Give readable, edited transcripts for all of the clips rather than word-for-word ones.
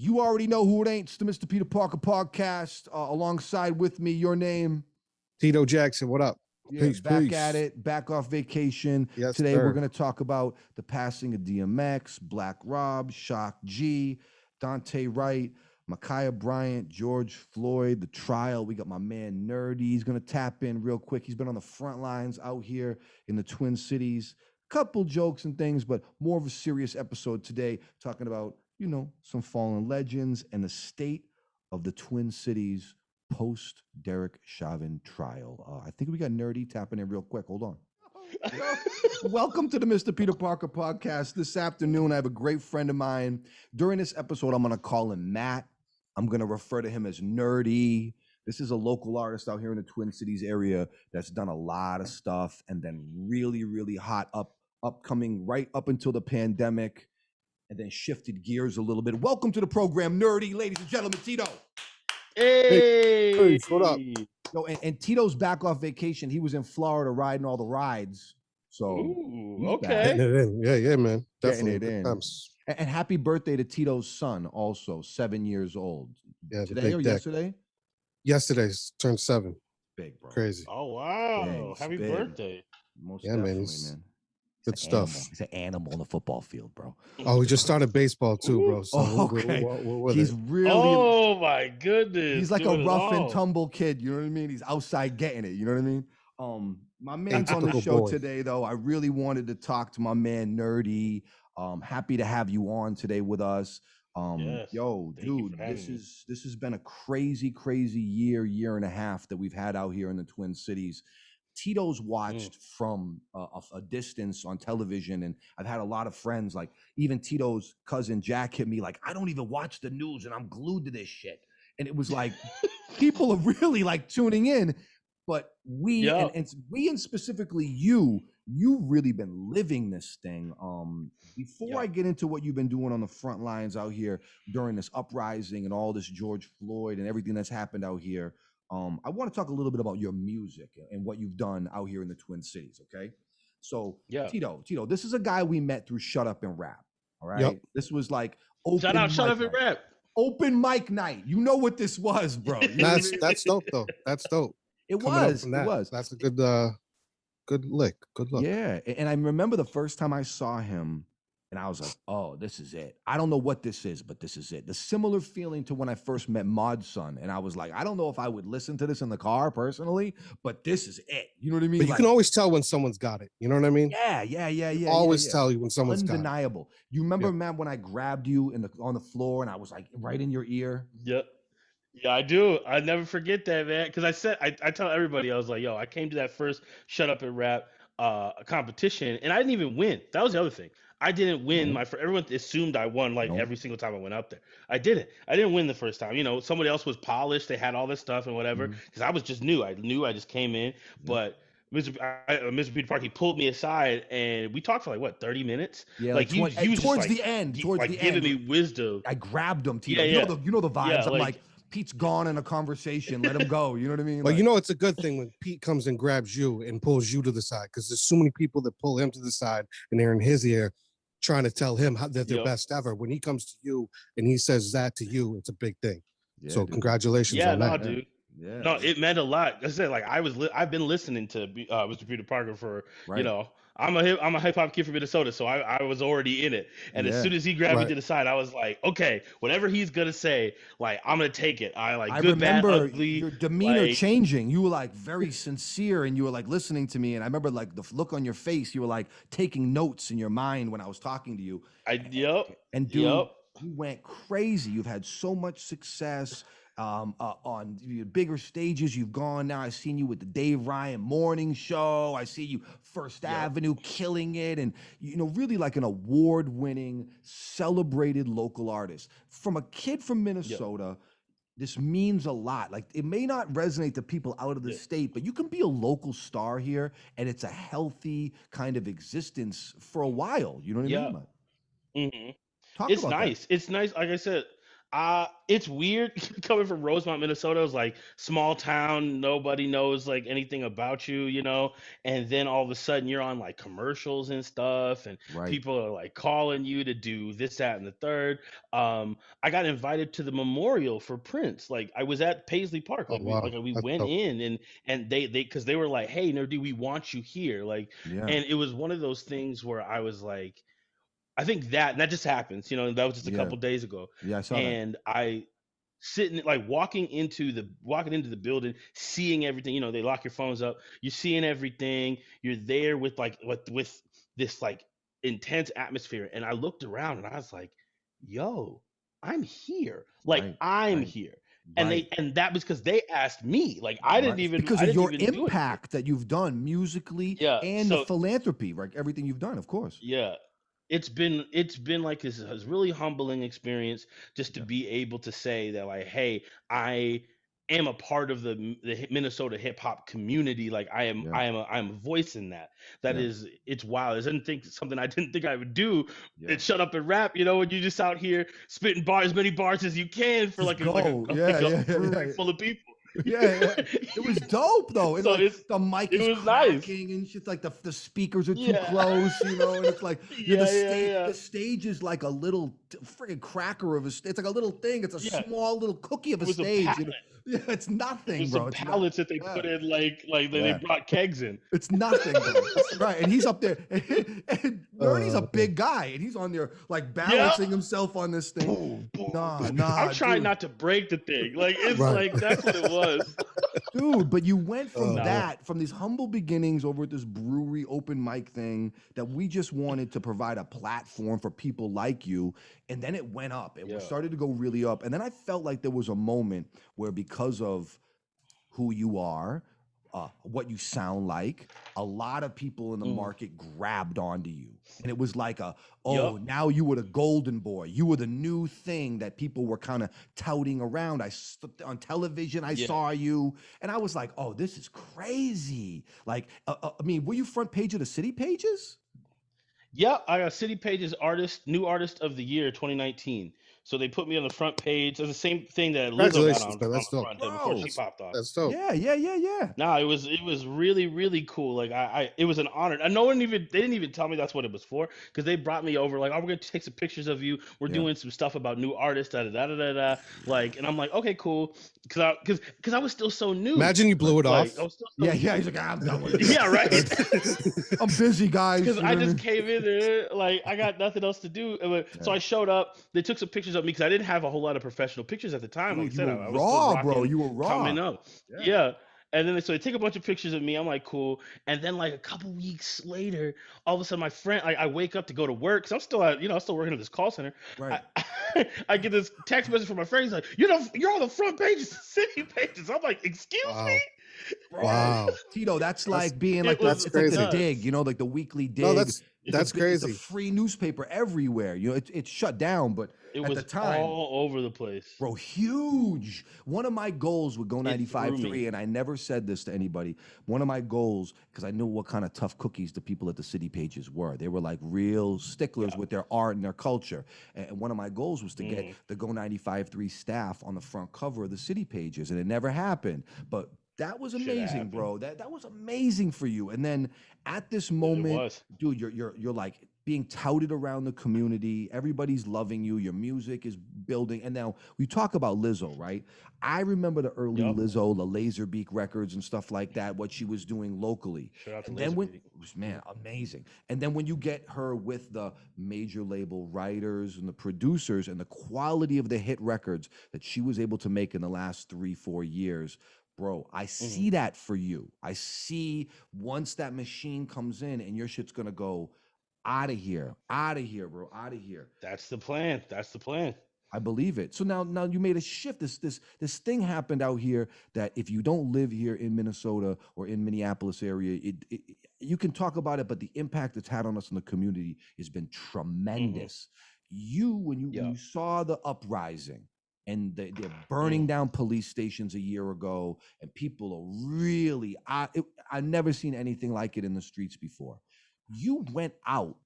You already know who it ain't. It's the Mr. Peter Parker podcast. Alongside with me, your name. Tito Jackson, what up? Yeah, back at it, back off vacation. Yes, Today sir. we're going to talk about the passing of DMX, Black Rob, Shock G, Dante Wright, Ma'Khia Bryant, George Floyd, the trial. We got my man Nur-D. He's going to tap in real quick. He's been on the front lines out here in the Twin Cities. Couple jokes and things, but more of a serious episode today, talking about, you know, some fallen legends and the state of the Twin Cities post Derek Chauvin trial. I think we got Nur-D tapping in real quick. Hold on. Welcome to the Mr. Peter Parker podcast. This afternoon, I have a great friend of mine. During this episode, I'm going to call him Matt. I'm going to refer to him as Nur-D. This is a local artist out here in the Twin Cities area that's done a lot of stuff and then really, really hot upcoming right up until the pandemic and then shifted gears a little bit. Welcome to the program, Nur-D, ladies and gentlemen, Tito. Hey, what up? No, and Tito's back off vacation. He was in Florida riding all the rides. So, ooh, okay. Yeah, man. Definitely. Getting it in. And happy birthday to Tito's son, also 7 years old. Yeah, today or yesterday? Yesterday turned 7. Big, bro. Crazy. Oh, wow. Big, Happy big. birthday. Most Yeah, man. man. Good stuff. He's an animal on the football field, bro. Oh, we just started baseball too, bro. So okay. we're He's really. Oh my goodness. He's like a rough and tumble kid. You know what I mean? He's outside getting it. You know what I mean? My man's on the show today, though. I really wanted to talk to my man Nur-D. Happy to have you on today with us. Yes, yo, dude, this has been a crazy year and a half that we've had out here in the Twin Cities. Tito's watched from a distance on television, and I've had a lot of friends, like even Tito's cousin Jack hit me like, I don't even watch the news and I'm glued to this shit. And it was like, people are really like tuning in, but we and specifically you've really been living this thing. Before I get into what you've been doing on the front lines out here during this uprising and all this George Floyd and everything that's happened out here, I want to talk a little bit about your music and what you've done out here in the Twin Cities, okay? So, Tito, this is a guy we met through Shut Up and Rap, all right? Yep. This was like Shut Up and Rap. Open mic night. You know what this was, bro. That's dope, though. That's dope. It was. That's a good lick. Good luck. Yeah, and I remember the first time I saw him, and I was like, oh, this is it. I don't know what this is, but this is it. The similar feeling to when I first met Mod's son, and I was like, I don't know if I would listen to this in the car personally, but this is it. You know what I mean? But you can always tell when someone's got it. You know what I mean? Yeah. Always tell you when someone's undeniable. You remember, man, when I grabbed you on the floor and I was like right in your ear? Yep. Yeah, I do. I never forget that, man. Because I tell everybody, I was like, yo, I came to that first Shut Up and Rap competition, and I didn't even win. That was the other thing. I didn't win. Everyone assumed I won every single time I went up there. I didn't. I didn't win the first time. You know, somebody else was polished. They had all this stuff and whatever. Because I was just new. I just came in. But Mr. Peter Parker, he pulled me aside and we talked for 30 minutes? Yeah, like he was towards the end. Giving me wisdom. I grabbed him. Tito. You know the vibes. Yeah, I'm like, Pete's gone in a conversation. Let him go. You know what I mean? Well, you know, it's a good thing when Pete comes and grabs you and pulls you to the side, because there's so many people that pull him to the side and they're in his ear trying to tell him that they're best ever. When he comes to you and he says that to you, it's a big thing. Yeah, so dude. Congratulations on that. Dude. Yeah. No, it meant a lot. I said, I've been listening to Mr. Peter Parker for, I'm a hip hop kid from Minnesota, so I was already in it. And as soon as he grabbed me to the side, I was like, okay, whatever he's gonna say, I'm gonna take it. I good, remember bad, ugly, your demeanor changing. You were very sincere, and you were listening to me. And I remember the look on your face. You were taking notes in your mind when I was talking to you. And dude, you went crazy. You've had so much success. On bigger stages you've gone now. I've seen you with the Dave Ryan morning show. I see you First Avenue killing it, and really like an award-winning, celebrated local artist. From a kid from Minnesota, this means a lot. It may not resonate to people out of the state, but you can be a local star here, and it's a healthy kind of existence for a while. You know what I mean? It's nice. That. It's nice. Like I said, It's weird coming from Rosemont, Minnesota. It's like small town, nobody knows like anything about you, you know. And then all of a sudden, you're on like commercials and stuff, and Right. people are like calling you to do this, that, and the third. I got invited to the memorial for Prince. Like I was at Paisley Park, Oh wow, we that's went dope. in, and they because they were like, "Hey, Nur-D, we want you here." Like, Yeah. and it was one of those things where I was like, I think that just happens, you know. That was just a Yeah. couple days ago, Yeah. I saw that. and I sitting like walking into the building, seeing everything. You know, they lock your phones up. You're seeing everything. You're there with like with this like intense atmosphere. And I looked around and I was like, "Yo, I'm here. Like Right. I'm Right. here." Right. And that was because they asked me. Like Right. It's because I of didn't your even do anything. impact that you've done musically Yeah. and the So philanthropy, right? Everything you've done, of course. yeah, it's been like this really humbling experience just to Yeah. be able to say that like, hey, I am a part of Minnesota hip hop community. Like Yeah. I am a voice in that. That Yeah. is, it's wild. I didn't think something I didn't think I would do. Yeah. It shut up and rap, you know, and you just out here spitting bars, as many bars as you can for Just go. Yeah. like a Yeah. Yeah. brewery Yeah. full of people. Yeah, yeah. It was dope though. And So like the mic it is was nice. cracking and shit, like the speakers are too Yeah. close, you know, and it's like you're Yeah, yeah, yeah. the stage is like a little freaking cracker of a it's like a little thing. It's a Yeah. small little cookie of a It was a stage. You know? palette. Yeah, it's nothing, With bro. some It's not pallets that they yeah. put in they Yeah. brought kegs in. It's nothing, bro. Right. And he's up there. And Nerdy's a Okay. big guy. And he's on there like Yeah. balancing himself on this thing. Boom, boom, Nah, boom. nah, I'm trying dude. not to break the thing. Like it's Right. like that's what it was. Dude, but you went from Nah. that, from these humble beginnings over at this brewery open mic thing that we just wanted to provide a platform for people like you. And then it went up and we Yeah. started to go really up. And then I felt like there was a moment where because of who you are, what you sound like, a lot of people in the Mm. market grabbed onto you. And it was like Yup. now you were the golden boy. You were the new thing that people were kind of touting around. On television, I Yeah. saw you and I was like, oh, this is crazy. Like, I mean, were you front page of the city pages? Yeah, I got City Pages new artist of the year 2019. So they put me on the front page. It's the same thing that Lizzo got Congratulations, man. on That's the dope. front before she Bro. popped off. That's dope. Yeah, yeah, yeah, yeah. No, it was really really cool. Like it was an honor. And they didn't even tell me that's what it was for because they brought me over like, oh, we're gonna take some pictures of you. We're Yeah. doing some stuff about new artists. Da da da da da. Like, and I'm like, okay, cool. Because I was still so new. Imagine you blew it Like off. I was still so Yeah, new. yeah. He's like, I'm done with it. Yeah, right. I'm busy, guys. Because You know I what I just mean? came in there, like I got nothing else to do. So Yeah. I showed up. They took some pictures of me because I didn't have a whole lot of professional pictures at the time. Like Dude, I you said, were I was still raw, bro. rocking, You were raw. coming up. Yeah. Yeah. And then so they take a bunch of pictures of me. I'm like, cool. And then like a couple weeks later, all of a sudden my friend, I wake up to go to work because I'm still I'm still working at this call center. Right. I get this text message from my friend. He's like, you're on the front pages, City Pages. I'm like, excuse Wow. me. Bro, Wow. Tito, that's like It it's was like the crazy. dig, you know, like the weekly dig. No, that's It's a crazy. free newspaper everywhere. You know, it's shut down, but It at was the time, all over the place. bro, huge. One of my goals with Go It threw 95.3, me. and I never said this to anybody. One of my goals, because I knew what kind of tough cookies the people at the City Pages were. They were like real sticklers Yeah. with their art and their culture. And one of my goals was to get Mhm. the Go 95.3 staff on the front cover of the City Pages, and it never happened. But that was Shoulda amazing, happened. bro. That was amazing for you. And then at this It moment, was. dude, you're like being touted around the community. Everybody's loving you. Your music is building. And now we talk about Lizzo, right? I remember the early Yup. Lizzo, the Laserbeak records and stuff like that, what she was doing locally. Shout out to And then when Laserbeak. it was, man, amazing. And then when you get her with the major label writers and the producers and the quality of the hit records that she was able to make in the last 3-4 years, bro, I see that for you. I see once that machine comes in and your shit's gonna go out of here, bro, out of here. That's the plan. That's the plan. I believe it. So now you made a shift. This thing happened out here that if you don't live here in Minnesota or in Minneapolis area, you can talk about it, but the impact it's had on us in the community has been tremendous. When you Yeah. saw the uprising and they're burning down police stations a year ago, and people are really I've never seen anything like it in the streets before. You went out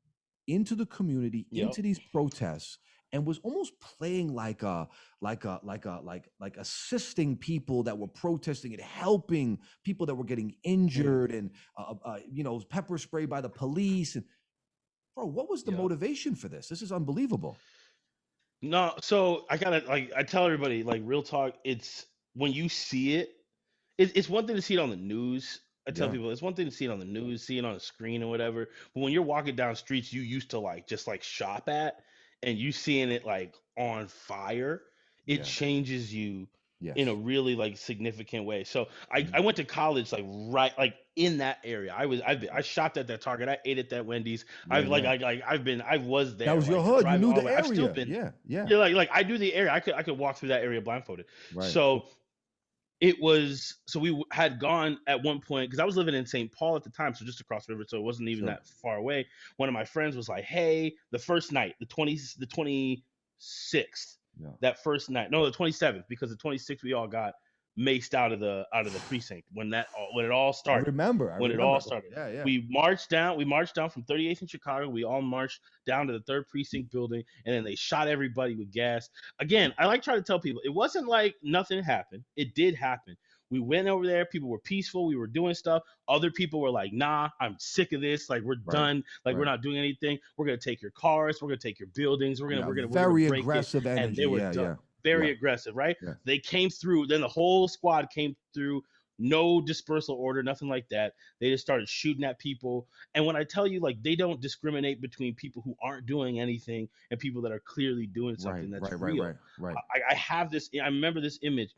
into the community, Yep. into these protests, and was almost playing like assisting people that were protesting and helping people that were getting injured, and pepper spray by the police. And bro, what was the motivation for this? This is unbelievable. No, so I gotta like I tell everybody like real talk. It's when you see it, it's one thing to see it on the news. I tell Yeah. people it's one thing to see it on the news, see it on the screen or whatever. But when you're walking down streets you used to like just like shop at, and you seeing it like on fire, it Yeah. changes you Yes. in a really like significant way. So I Mhm. I went to college like right like in that area. I shopped at that Target. I ate at that Wendy's. Yeah, yeah. I was there. That was your like hood. You driving knew all the the way. I've still area. been. Yeah, yeah. Yeah, like I do the area. I could walk through that area blindfolded. Right. So it was so we had gone at one point because I was living in St. Paul at the time, so just across the river, so it wasn't even Sure. that far away. One of my friends was like, "Hey, the first night, the 26th, Yeah. that first night, no, the 27th, because the 26th we all got maced out of the precinct when it all I started. remember. When it all started, Yeah, yeah. we marched down. We marched down from 38th in Chicago. We all marched down to the third precinct building, and then they shot everybody with gas. Again, I like trying to tell people it wasn't like nothing happened. It did happen. We went over there. People were peaceful. We were doing stuff. Other people were like, "Nah, I'm sick of this. Like, we're Right, done. Like, we're right. not doing anything. We're gonna take your cars. We're gonna take your buildings. We're Yeah, gonna very break it." aggressive And energy. they were Yeah, done. yeah. Very Yeah. aggressive, right? Yeah. They came through. Then the whole squad came through. No dispersal order, nothing like that. They just started shooting at people. And when I tell you, like, they don't discriminate between people who aren't doing anything and people that are clearly doing something Right, that's right, real. right. I have this. I remember this image.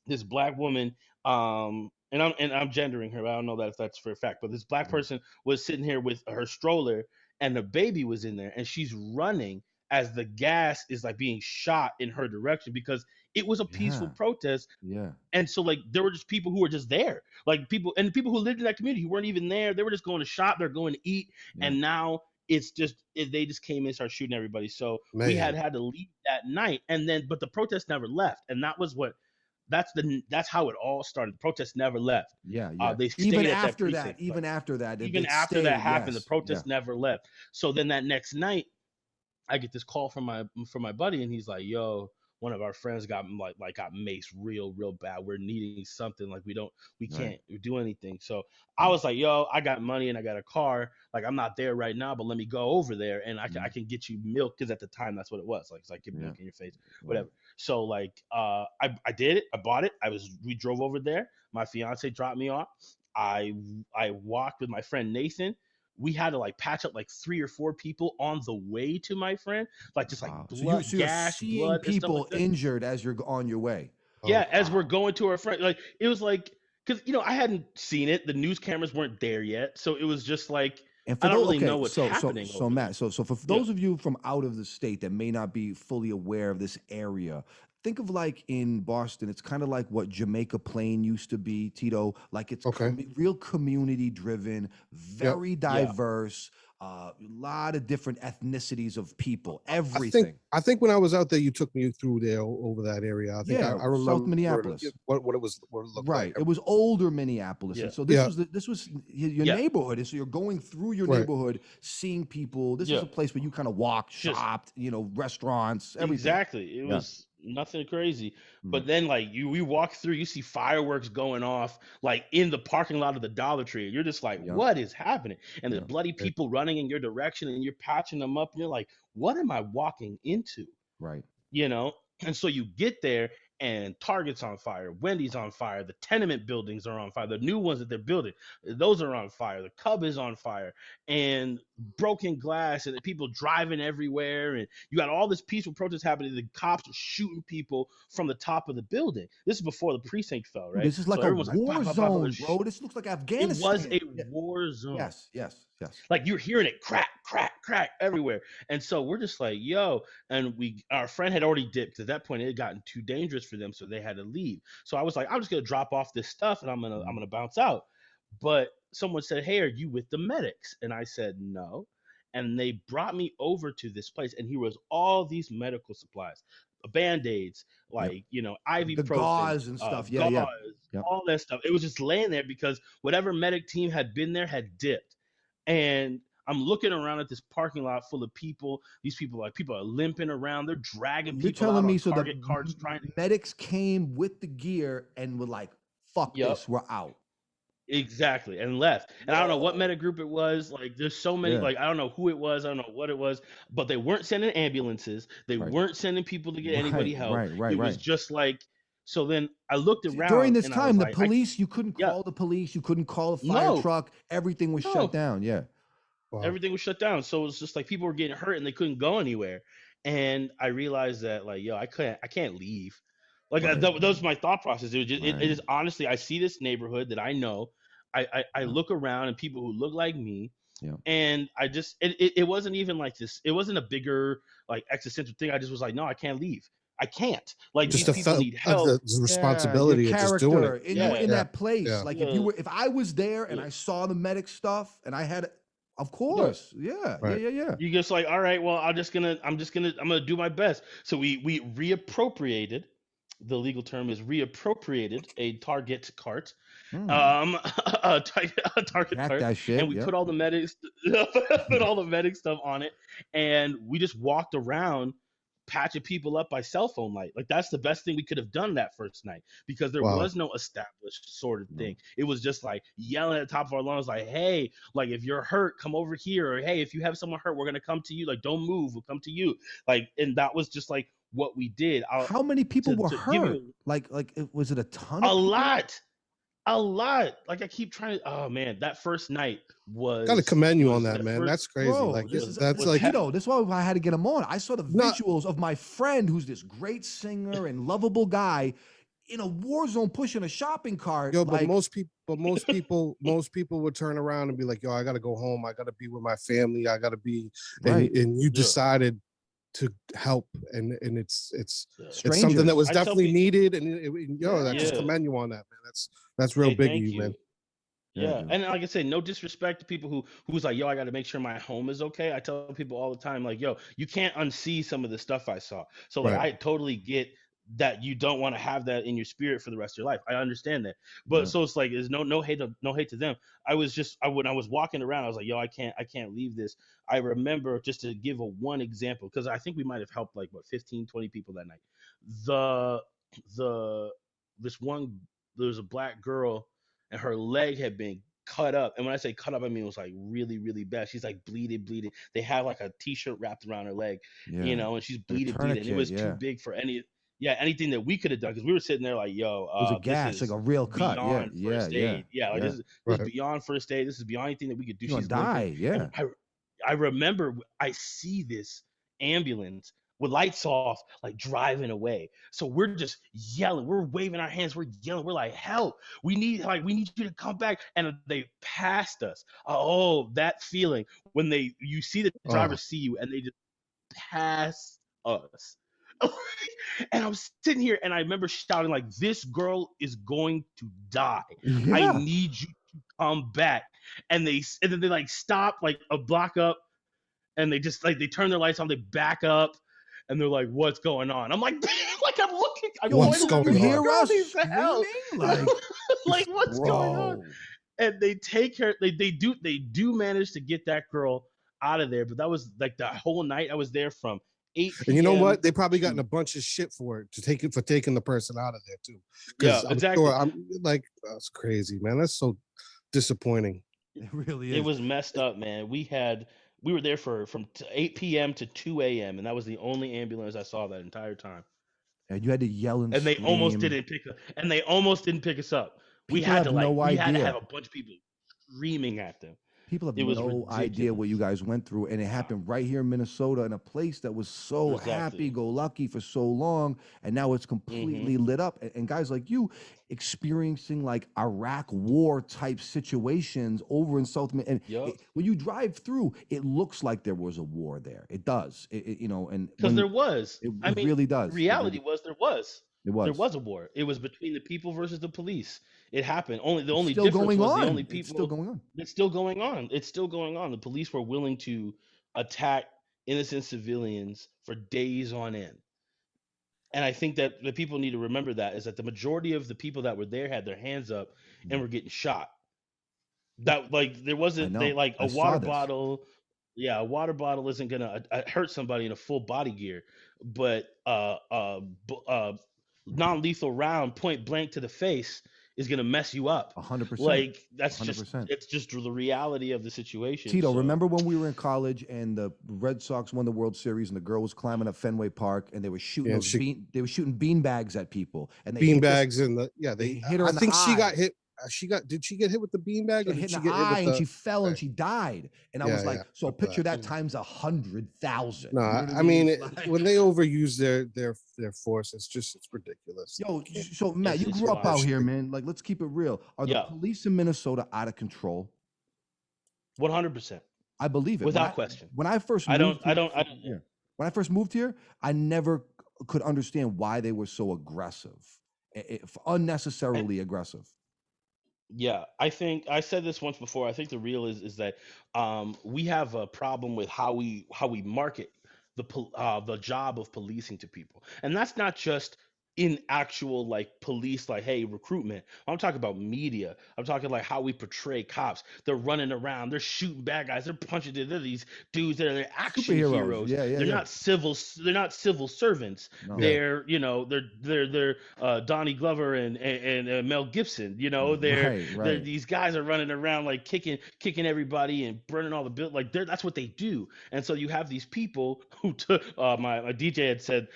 This black woman, and I'm gendering her. But I don't know that if that's for a fact, but this black Mhm. person was sitting here with her stroller, and the baby was in there, and she's running as the gas is like being shot in her direction because it was a peaceful Yeah, protest. yeah. And so like there were just people who were just there, like people and the people who lived in that community who weren't even there. They were just going to shop, they're going to eat, Yeah. and now they just came in and started shooting everybody. So we Man. had to leave that night, and then but the protest never left, and that's how it all started. The protest never left. Yeah, yeah. They Even stayed at that after that, precinct. even after that, Even they after that stayed. happened, the Yes, yeah. protest never left. So then that next night, I get this call from my buddy, and he's like, "Yo, one of our friends got got maced real bad. We're needing something. Like we Right. can't do anything." So I was like, "Yo, I got money and I got a car. Like I'm not there right now, but let me go over there and I can get you milk because at the time that's what it was. Like it's like get milk in your face, whatever." So like I did it. I bought it. We drove over there. My fiance dropped me off. I walked with my friend Nathan. We had to like patch up like 3 or 4 people on the way to my friend, like just like Wow. blood, So you're gash, seeing blood, and stuff people like that. injured as you're on your way. Yeah, Oh, as we're wow. going to our friend, like it was like because I hadn't seen it. The news cameras weren't there yet, so it was just like And I for don't those, really know okay, what's so happening over there. Matt, so for Yeah, those of you from out of the state that may not be fully aware of this area, think of like in Boston, it's kind of like what Jamaica Plain used to be, Tito. Like it's Okay. real community driven, Yep. very diverse, a lot of different ethnicities of people, I everything. think when I was out there, you took me through there over that area. I think Yeah, I remember South Minneapolis. what it looked Right. like. It was older Minneapolis. yeah, And so Yeah. this was your yeah, neighborhood. And so you're going through your Right. neighborhood, seeing people. This is yeah. a place where you kind of walked, Just shopped, restaurants, everything. exactly. It Yeah. was nothing crazy. But Mm. then like we walk through, you see fireworks going off like in the parking lot of the Dollar Tree. You're just like, Yeah. what is happening? And Yeah. there's bloody people running in your direction and you're patching them up and you're like, what am I walking into? Right. And so you get there and Target's on fire, Wendy's on fire, the tenement buildings are on fire, the new ones that they're building, those are on fire, the Cub is on fire, and broken glass, and the people driving everywhere, and you got all this peaceful protest happening. The cops are shooting people from the top of the building. This is before the precinct fell, Dude, right? this is like So a everyone's like, war bah, bah, bah, bah, zone, sh- bro. This looks like it Afghanistan. was a Yeah. war zone. Yes, yes, yes. Like you're hearing it crack, crack, crack everywhere. And so we're just like, yo, and our friend had already dipped. At that point, it had gotten too dangerous for them, so they had to leave. So I was like, I'm just gonna drop off this stuff and I'm gonna bounce out. But someone said, hey, are you with the medics? And I said, no. And they brought me over to this place, and here was all these medical supplies, band-aids, Yep. like The ibuprofen, gauze and stuff. Yeah, gauze, yeah. Yep. all that stuff. It was just laying there because whatever medic team had been there had dipped. And I'm looking around at this parking lot full of people. These people are limping around. They're dragging You're people out telling me on so the Target carts trying to. medics came with the gear and were like, "Fuck Yep. this, we're out." Exactly, and left. And I don't know what Whoa. meta group it was. Like, there's so many. Yeah. Like, I don't know who it was. I don't know what it was. But they weren't sending ambulances. They Right. weren't sending people to get anybody help. Right. It was just like. So then I looked During around this and I was time, the like, police, you couldn't yeah, call the police, you couldn't call a fire no, truck. Everything was shut no. down. Yeah. Wow. Everything was shut down. So it was just like people were getting hurt and they couldn't go anywhere. And I realized that, like, yo, I can't leave. Like, Right. that was my thought process. It was just, it Right. is honestly, I see this neighborhood that I know. I Yeah. look around and people who look like me, Yeah. and I just, it wasn't even like this. It wasn't a bigger like existential thing. I just was like, no, I can't leave. I can't. Like, Just these the people need help. the responsibility your of just doing character, it. and you were Yeah, in Yeah. that place. Yeah. Like yeah, if I was there and yeah, I saw the medic stuff and I had, of yeah. course, yeah. Right. You just like, all right, well, I'm gonna do my best. So we reappropriated. The legal term is reappropriated a Target cart, Hmm. a Target Jack cart, that and shit. we Yep. put all the medics, put all the medic stuff on it, and we just walked around patching people up by cell phone light. Like, that's the best thing we could have done that first night, because there Wow. was no established sort of No. thing. It was just like yelling at the top of our lungs, like, hey, like, if you're hurt, come over here, or hey, if you have someone hurt, we're gonna come to you. Like, don't move, we'll come to you. Like, and that was just like what we did. How many people were To give hurt? you Was it a ton a of people? lot. Like, I keep trying to. Oh man, that first night Gotta commend you on that, that man. first. That's crazy. Bro, Like this is that's was like this is why I had to get him on. I saw the not visuals of my friend, who's this great singer and lovable guy, in a war zone pushing a shopping cart. yo, but Like, most people would turn around and be like, yo, I gotta go home. I gotta be with my family. I gotta be right, and you Yeah, decided to help and it's yeah. something that strangers. was I tell definitely people, needed and yo, I just yeah. commend you on that, man. That's real Hey, big of thank you, man. you. Yeah, Yeah, dude. and like I said, no disrespect to people who's like, yo, I got to make sure my home is okay. I tell people all the time, like, yo, you can't unsee some of the stuff I saw. So like, Right. I totally get that you don't want to have that in your spirit for the rest of your life. I understand that, Yeah. but so it's like, there's no hate to them. I was just when I was walking around, I was like, yo, I can't leave this. I remember, just to give one example, because I think we might have helped like 15, 20 people that night. The the this one there was a black girl, and her leg had been cut up. And when I say cut up, I mean it was like really, really bad. She's like bleeding. They had like a t-shirt wrapped around her leg, Yeah. and she's Like a bleeding. And it tourniquet. was too Yeah. big for anything that we could have done, because we were sitting there like, yo, It was a this gash, like is a real cut. Yeah. beyond Yeah. first Yeah. aid. Yeah, like Yeah. this is Right. beyond first aid. This is beyond anything that we could do. You're gonna She's limping. die. Yeah. And I remember I see this ambulance with lights off, like driving away. So we're just yelling, we're waving our hands, we're yelling, we're like, help, we need you to come back. And they passed us. Oh, that feeling when you see the driver Oh, see you and they just pass us. And I'm sitting here and I remember shouting, like, this girl is going to die. I Yeah. need you to come back. And then they like stop like a block up, and they just like they turn their lights on, they back up, and they're like, what's going on? I'm like, like, I'm Yo, what's pointing, going you on? hear us This the hell? screaming? Like, Like, what's going on? bro. And they take her, they do manage to get that girl out of there. But that was like the whole night I was there from 8 and you know p.m. what? They probably gotten a to bunch of shit for it for taking the person out of there too. yeah, Because I'm exactly. sure I'm like, that's crazy, man. That's so disappointing. It really It is. was messed up, man. We were there from 8 p.m. to 2 a.m. and that was the only ambulance I saw that entire time. And you had to yell and And they almost scream. didn't pick us up. We People had have to no we had to idea. have a bunch of people screaming at them. People have It was no idea what ridiculous. you guys went through, and it happened right here in Minnesota, in a place that was so Exactly. happy-go-lucky for so long, and now it's hmm completely lit up. And guys like you experiencing like Iraq war type situations over in South America, and Yep. when you drive through, it looks like there was a war there. It does, and Because there when was. it I mean, really does. reality was there was. It There was. was a war. It was between the people versus the police. It happened. The It's only still difference going was the only on. It's still people. going on. It's still going on. It's still going on. The police were willing to attack innocent civilians for days on end. And I think that the people need to remember that is that the majority of the people that were there had their hands up and were getting shot. That like there I wasn't they know. like I a water saw this. bottle. Yeah, a water bottle isn't gonna hurt somebody in a full body gear, but non-lethal round point blank to the face is gonna mess you up. 100%. Like that's just 100%. it's just the reality of the situation. Tito, So remember when we were in college and the Red Sox won the World Series and the girl was climbing up Fenway Park and they were shooting Yeah, and they were shooting bean bags at people and bean bags and they they hit her I in the think she got eye. hit. Did she get hit with the bean bag She or got hit did in she the get hit eye with and the she fell and okay. she died. And I was Yeah, like, yeah. so Remember picture that. that times 100,000. No, You know what I I mean? mean It's like, when they overuse their force, it's ridiculous. yo, Can't so Matt, you it's grew up out wild. here, man. Like, let's keep it real. Are the Yeah, police in Minnesota out of control? 100%, I believe it. without question. When I first I don't moved I here, don't I don't. yeah. When I first moved here, I never could understand why they were so aggressive, unnecessarily aggressive. Yeah, I think I said this once before. I think the real is that we have a problem with how we market the job of policing to people, and that's not just in actual like police, like hey recruitment. I'm talking about media. I'm talking like how we portray cops. They're running around, they're shooting bad guys, they're punching. They're these dudes that are action Superheroes. heroes. Yeah, yeah, They're yeah. not civil. They're not civil servants. No. Yeah. They're they're Donnie Glover and Mel Gibson. They're Right. these guys are running around like kicking everybody and burning all the bill. Like that's what they do. And so you have these people who took my DJ had said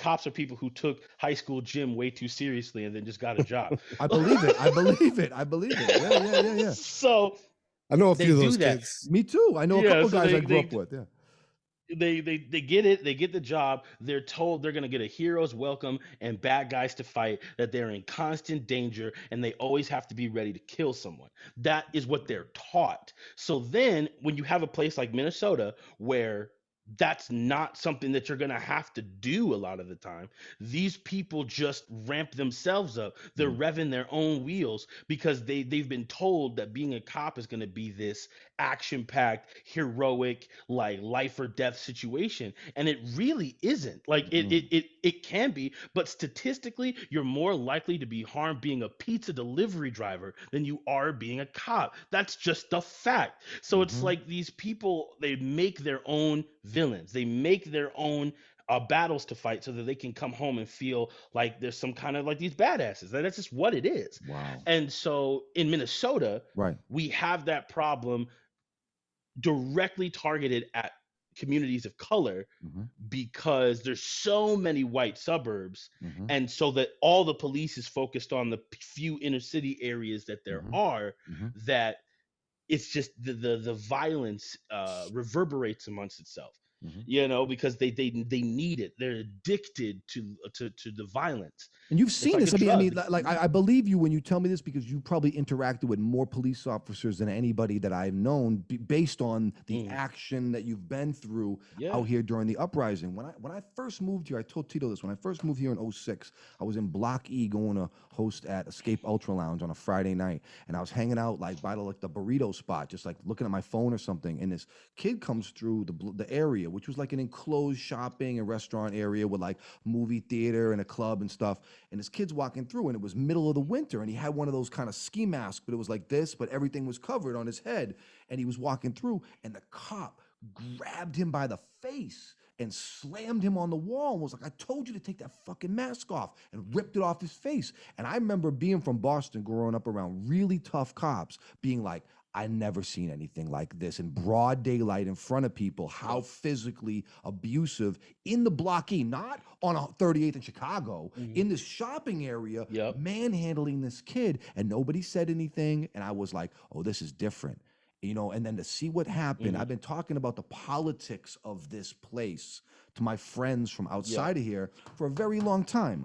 cops are people who took high school gym way too seriously and then just got a job. I believe it. I believe it. I believe it. Yeah, yeah, yeah, yeah. So I know a they few of do those that. kids. Me too. I know a Yeah. couple So guys I they grew they up with. Yeah. they get it, they get the job, they're told they're going to get a hero's welcome and bad guys to fight, that they're in constant danger and they always have to be ready to kill someone. That is what they're taught. So then when you have a place like Minnesota where that's not something that you're going to have to do a lot of the time, these people just ramp themselves up. They're revving their own wheels because they've been told that being a cop is going to be this action packed, heroic, like life or death situation. And it really isn't. Like it can be, but statistically, you're more likely to be harmed being a pizza delivery driver than you are being a cop. That's just a fact. So it's like these people, they make their own villains, they make their own battles to fight so that they can come home and feel like there's some kind of like these badasses. That's just what it is. Wow. And so in Minnesota, Right. we have that problem directly targeted at communities of color because there's so many white suburbs, and so that all the police is focused on the few inner city areas that there are, that it's just the violence reverberates amongst itself, because they need it. They're addicted to the violence. And you've It's seen like this. a I mean, drug. like I believe you when you tell me this because you probably interacted with more police officers than anybody that I've known, based on the action that you've been through Yeah. out here during the uprising. When I first moved here, I told Tito this. When I first moved here in 06, I was in Block E going to host at Escape Ultra Lounge on a Friday night, and I was hanging out like by the burrito spot, just like looking at my phone or something. And this kid comes through the area, which was like an enclosed shopping and restaurant area with like movie theater and a club and stuff. And this kid's walking through, and it was middle of the winter, and he had one of those kind of ski masks, but it was like this, but everything was covered on his head. And he was walking through, and the cop grabbed him by the face and slammed him on the wall and was like, I told you to take that fucking mask off, and ripped it off his face. And I remember being from Boston, growing up around really tough cops, being like, I never seen anything like this in broad daylight in front of people, how physically abusive in the Block E, not on a 38th in Chicago, in this shopping area, manhandling this kid, and nobody said anything. And I was like, oh, this is different. And then to see what happened, I've been talking about the politics of this place to my friends from outside of here for a very long time.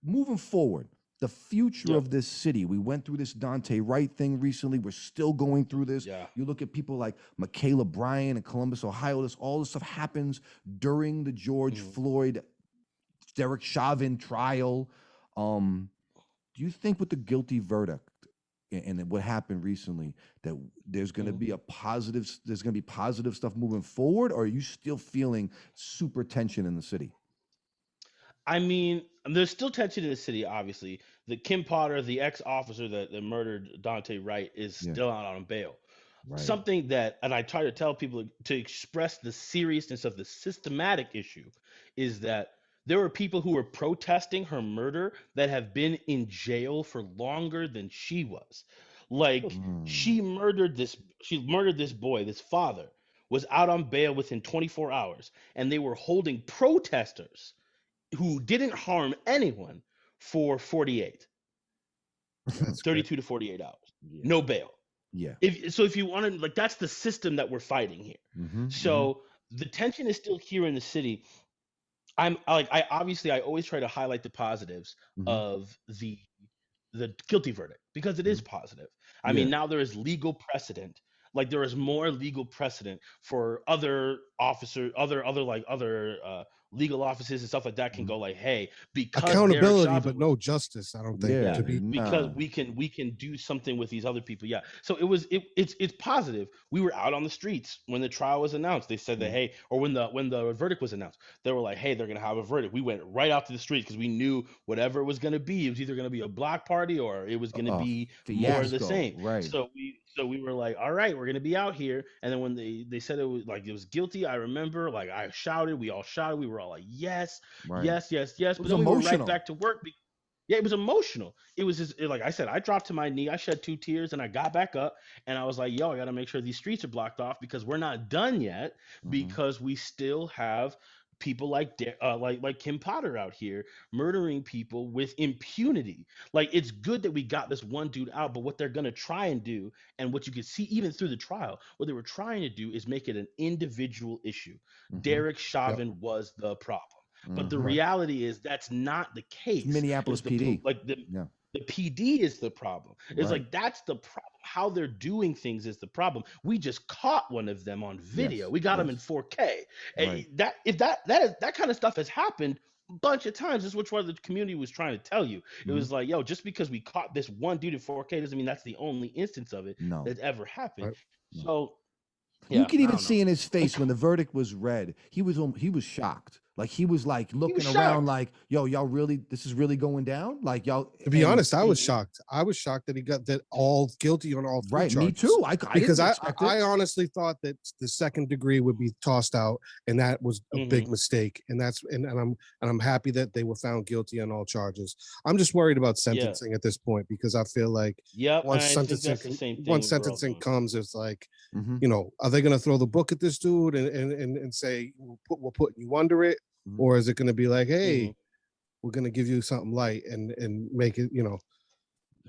Moving forward, the future of this city. We went through this Dante Wright thing recently. We're still going through this. Yeah. You look at people like Michaela Bryan in Columbus, Ohio. All this stuff happens during the George Floyd, Derek Chauvin trial. Do you think with the guilty verdict and what happened recently that there's going to be there's going to be positive stuff moving forward, or are you still feeling super tension in the city? I mean, there's still tension in the city. Obviously, the Kim Potter, the ex-officer that murdered Dante Wright, is Yeah. still out on bail. Right. Something that, and I try to tell people to express the seriousness of the systematic issue, is that there were people who were protesting her murder that have been in jail for longer than she was. Like Mm. she murdered this boy, this father was out on bail within 24 hours, and they were holding protesters who didn't harm anyone for 48, That's great. 32 to 48 hours. Yeah. No bail. Yeah. If you want to, like, that's the system that we're fighting here. Mm-hmm. So the tension is still here in the city. I always try to highlight the positives Mhm. of the guilty verdict because it is positive. I Yeah. mean, now there is legal precedent. Like there is more legal precedent for other legal offices and stuff like that can Mhm. go like, hey, because Derek Accountability, Chauvin but was no justice. I don't think Yeah. to be. because Nah. we can do something with these other people. Yeah. So it's positive. We were out on the streets when the trial was announced. They said that, Mhm. hey, or when the verdict was announced, they were like, hey, they're gonna have a verdict. We went right out to the streets because we knew whatever it was gonna be, it was either gonna be a block party or it was gonna be more of the Fiasco. same. Right. So we were like, all right, we're gonna be out here. And then when they said it was guilty, I remember like I shouted, we all shouted, we were all like, yes, Right. yes, yes, yes. It But was then we were right emotional. back to work. Yeah, it was emotional. It was just like I said, I dropped to my knee, I shed 2 tears, and I got back up, and I was like, "Yo, I got to make sure these streets are blocked off because we're not done yet, Mhm. because we still have people like Kim Potter out here murdering people with impunity. Like it's good that we got this one dude out, but what they're gonna try and do, and what you could see even through the trial, what they were trying to do is make it an individual issue. Mhm. Derek Yep. Chauvin was the problem. But the Mhm. reality is that's not the It's case. Minneapolis Is the PD. like Yeah. the PD is the problem. It's Right. like that's the problem. How they're doing things is the problem. We just caught one of them on video. Yes. We got him in Yes. 4K. Right. That kind of stuff has happened a bunch of times. That's what the community was trying to tell you. It Mhm. was like, yo, just because we caught this one dude in 4K doesn't mean that's the only instance of it No. that's ever happened. Right. No. So You yeah, could I even don't see know. in his face when the verdict was read, he was shocked. Like he was like He was looking around, shocked. like, "Yo, y'all really? This is really going down?" Like y'all. To be And honest, I was Mhm. shocked. I was shocked that he got that all guilty on all three right, me charges. too. I Because didn't expect it. I honestly thought that the second degree would be tossed out, and that was a big Mhm. mistake. And I'm happy that they were found guilty on all charges. I'm just worried about Yeah. sentencing at this point because I feel like Yep. once I think that's the same thing once we're all sentencing doing. comes, it's like, Mhm. you know, are they going to throw the book at this dude and say we're putting you under it, Mhm. or is it going to be like, hey, Mhm. we're going to give you something light and make it, you know?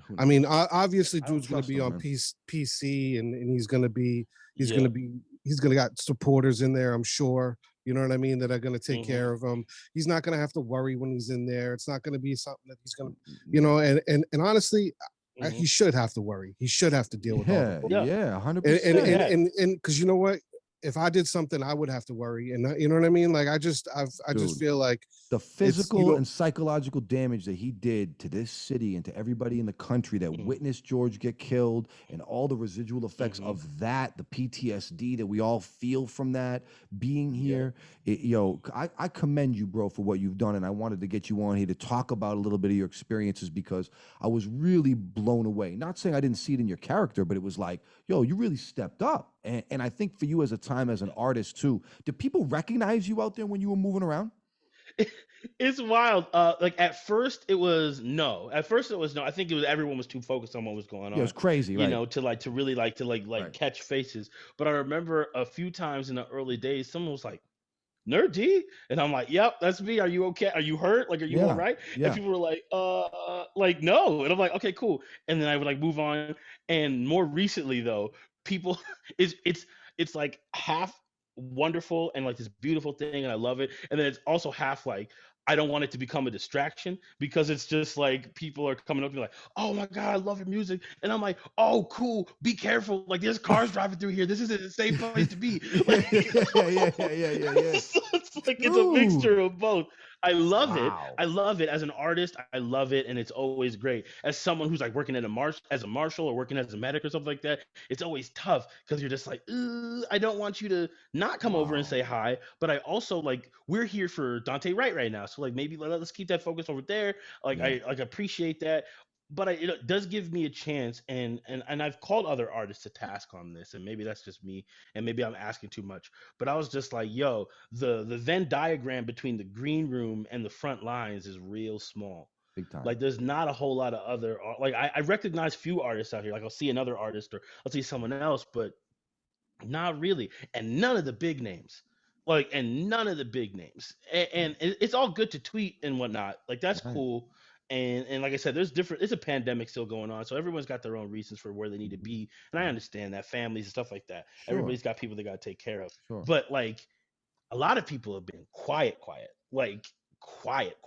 Who I mean, knows? obviously, I don't dude's going to trust be him, on man. PC, and he's going to be Yeah. he's going to got supporters in there, I'm sure. You know what I mean? That are going to take Mhm. care of him. He's not going to have to worry when he's in there. It's not going to be something that he's going to, you Yeah. know. And honestly, Mhm. he should have to worry. He should have to deal with all the Yeah, bull- Yeah. yeah, and 100%. because you know what, if I did something, I would have to worry, and you know what I mean. Like I just Dude, feel like the it's, you physical know, and psychological damage that he did to this city and to everybody in the country that Mhm. witnessed George get killed, and all the residual effects Mhm. of that, the PTSD that we all feel from that being Yeah. here. I commend you, bro, for what you've done, and I wanted to get you on here to talk about a little bit of your experiences because I was really blown away. Not saying I didn't see it in your character, but it was like, yo, you really stepped up. And I think for you as a time as an artist too, did people recognize you out there when you were moving around? It's wild. Like at first it was no. At first it was no. I think it was everyone was too focused on what was going Yeah, it was on, crazy, you right? know, to really Right. catch faces. But I remember a few times in the early days, someone was like, Nur-D? And I'm like, yep, that's me. Are you okay? Are you hurt? Like, are you all Yeah, right? And yeah. people were like, no. And I'm like, okay, cool. And then I would like move on. And more recently though, people it's like half wonderful and like this beautiful thing, and I love it. And then it's also half like I don't want it to become a distraction because it's just like people are coming up to me like, oh my God, I love your music. And I'm like, oh, cool. Be careful. Like there's cars driving through here. This isn't a safe place to be. Yeah, Like, yeah, yeah, yeah, yeah, yeah. like it's a Dude. mixture of both. I love it. Wow. I love it as an artist. I love it, and it's always great. As someone who's like working at as a marshal or working as a medic or something like that, it's always tough because you're just like, I don't want you to not come over and Wow. say hi, but I also like we're here for Dante right now, so like maybe let's keep that focus over there. Like Yeah. I like appreciate that, but it does give me a chance, and I've called other artists to task on this, and maybe that's just me, and maybe I'm asking too much, but I was just like, yo, the Venn diagram between the green room and the front lines is real small. Big time. Like there's not a whole lot of other like I recognize few artists out here. Like I'll see another artist or I'll see someone else, but not really, and none of the big names. Like, and none of the big names, and it's all good to tweet and whatnot. Like that's Right. cool, and like I said, there's different. It's a pandemic still going on, so everyone's got their own reasons for where they need to Mhm. be, and I understand that families and stuff like that. Sure. Everybody's got people they got to take care of, Sure. but like a lot of people have been quiet, like quiet.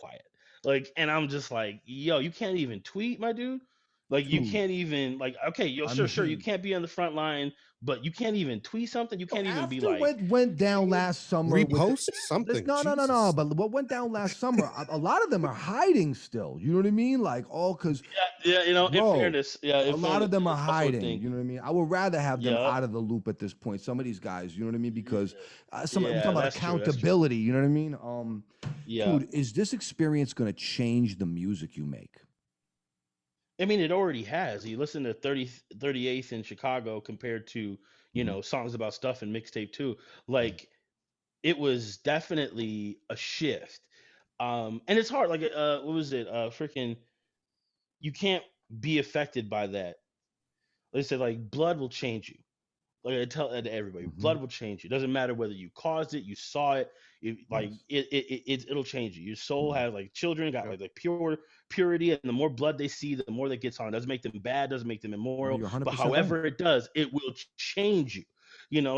Like, and I'm just like, yo, you can't even tweet, my dude. Like, you Dude. can't even like, okay, yo, I sure, you mean, can't be on the front line, but you can't even tweet something. You yo, can't even be after like, what went down last summer with the Repost something. no. Jesus. But what went down last summer, a lot of them are hiding still. You know what I mean? Like all because, yeah, in bro, fairness, yeah, in a lot of fairness, them are that's one hiding. thing. You know what I mean? I would rather have them Yeah, out of the loop at this point. Some of these guys, you know what I mean? Because we're talking yeah, about that's true. That's true. accountability. You know what I mean? Yeah, Dude, is this experience going to change the music you make? I mean, it already has. You listen to 38th in Chicago compared to, Hmm. songs about stuff and mixtape too. Like, it was definitely a shift. And it's hard. Like, what was it? Freaking, you can't be affected by that. They said like blood will change you. Like I tell that to everybody, Hmm. blood will change you. Doesn't matter whether you caused it, you saw it. Like Yes. it'll change you. Your soul Hmm. has like children got Yep. like pure purity, and the more blood they see, the more that gets on. Doesn't make them bad, doesn't make them No, immoral, you're but 100% right. however it does, it will change you.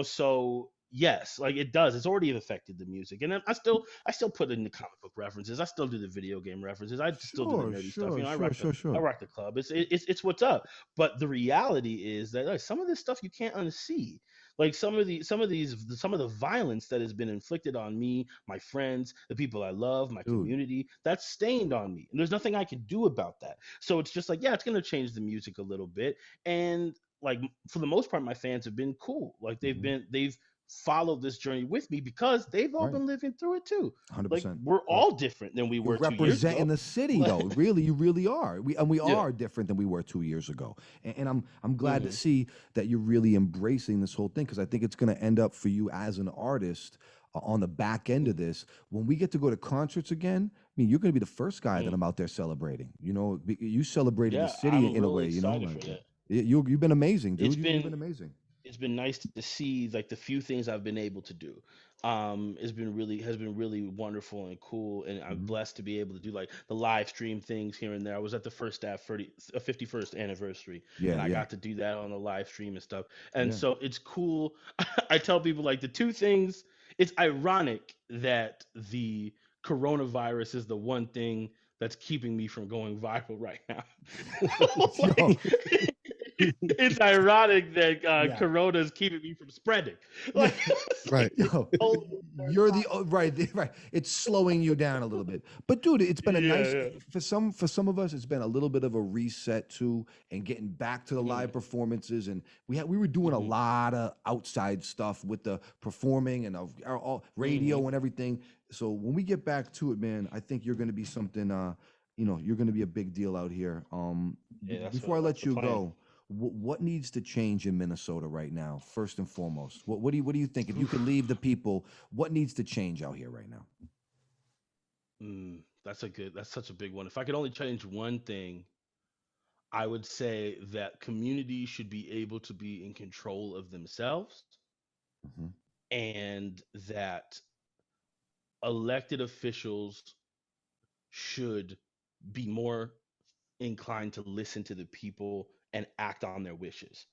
So yes, like it does. It's already affected the music, and then I still put in the comic book references. I still do the video game references. I still do the Sure, nerdy stuff. sure, I sure, rock the sure, I sure. rock the club. It's what's up. But the reality is that like, some of this stuff you can't unsee. Like some of the violence that has been inflicted on me, my friends, the people I love, my Dude. community, that's stained on me, and there's nothing I can do about that. So it's just like, yeah, it's going to change the music a little bit, and like for the most part my fans have been cool. Like Hmm. they've followed this journey with me because they've all Right. been living through it too. Like 100%. we're Yep. all different than we You're were 2 years representing ago. the city, Like, though. Really, you really are. We yeah. are different than we were 2 years ago, and I'm glad to Hmm. see that you're really embracing this whole thing because I think it's going to end up for you as an artist on the back end of this. When we get to go to concerts again, I mean, you're going to be the first guy that Hmm. I'm out there celebrating. You know, you celebrated the Yeah, city I'm in a really way. You know, excited like for that. you've been amazing, It's dude. You've been been amazing. it's been nice to see like the few things I've been able to do. Has been really wonderful and cool, and I'm Hmm. blessed to be able to do like the live stream things here and there. I was at the first staff 51st anniversary, Yeah, and I yeah, got to do that on the live stream and stuff. And yeah. so it's cool. I tell people like the two things. It's ironic that the coronavirus is the one thing that's keeping me from going viral right now. Yo, Like, it's ironic that yeah. Corona is keeping me from spreading. Yeah. Like, it's Right. like this Yo, whole you're the right, right. It's slowing you down a little bit. But dude, it's been a yeah, nice yeah. for some of us. It's been a little bit of a reset too, and getting back to the Mm, live performances. And we were doing a mhm, lot of outside stuff with the performing and of our all mhm. radio and everything. So when we get back to it, man, I think you're going to be something. You're going to be a big deal out here. Yeah, Before I that's let the you plan. go, what needs to change in Minnesota right now, first and foremost? What do you think? If you could Oof. leave the people, what needs to change out here right now? That's such a big one. If I could only change one thing, I would say that communities should be able to be in control of themselves, Hmm. and that elected officials should be more inclined to listen to the people and act on their wishes.